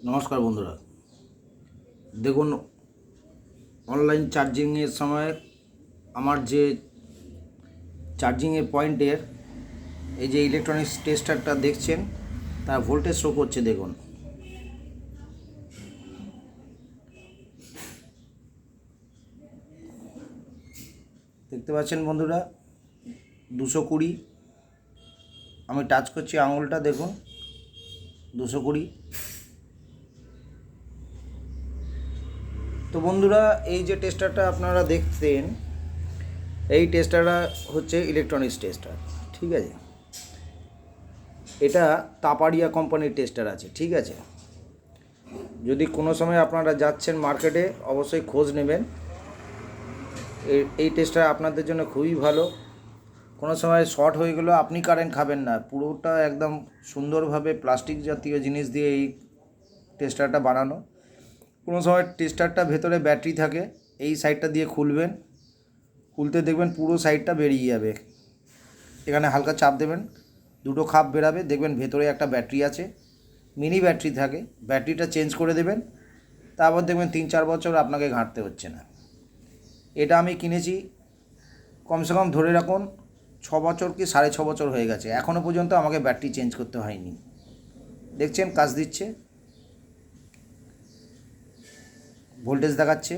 নমস্কার বন্ধুরা, দেখুন অনলাইন চার্জিংয়ের সময় আমার যে চার্জিংয়ের পয়েন্টের এই যে ইলেকট্রনিক্স টেস্টারটা দেখছেন তার ভোল্টেজ শো করছে। দেখুন দেখতে পাচ্ছেন বন্ধুরা, 220। আমি টাচ করছি আঙুলটা, দেখুন 220। তো বন্ধুরা, এই যে টেস্টারটা আপনারা দেখছেন, এই টেস্টারটা হচ্ছে ইলেকট্রনিক্স টেস্টার, ঠিক আছে। এটা তাপারিয়া কোম্পানির টেস্টার আছে, ঠিক আছে। যদি কোনো সময় আপনারা যাচ্ছেন মার্কেটে, অবশ্যই খোঁজ নেবেন। এই টেস্টার আপনাদের জন্য খুবই ভালো। কোনো সময় শর্ট হয়ে গেলেও আপনি কারেন্ট খাবেন না। পুরোটা একদম সুন্দরভাবে প্লাস্টিক জাতীয় জিনিস দিয়ে এই টেস্টারটা বানানো। কোনো সময় টেস্টারটা ভেতরে ব্যাটারি থাকে, এই সাইডটা দিয়ে খুলবেন, খুলতে দেখবেন পুরো সাইডটা বেরিয়ে যাবে। এখানে হালকা চাপ দেবেন, দুটো খাপ বেরাবে, দেখবেন ভেতরে একটা ব্যাটারি আছে, মিনি ব্যাটারি থাকে। ব্যাটারিটা চেঞ্জ করে দেবেন, তারপর দেখবেন 3-4 বছর আপনাকে ঘাঁটতে হচ্ছে না। এটা আমি কিনেছি, কমসে কম ধরে রাখুন 6 বছর কি 6.5 বছর হয়ে গেছে, এখনও পর্যন্ত আমাকে ব্যাটারি চেঞ্জ করতে হয়নি। দেখছেন কাজ দিচ্ছে, ভোল্টেজ দেখাচ্ছে।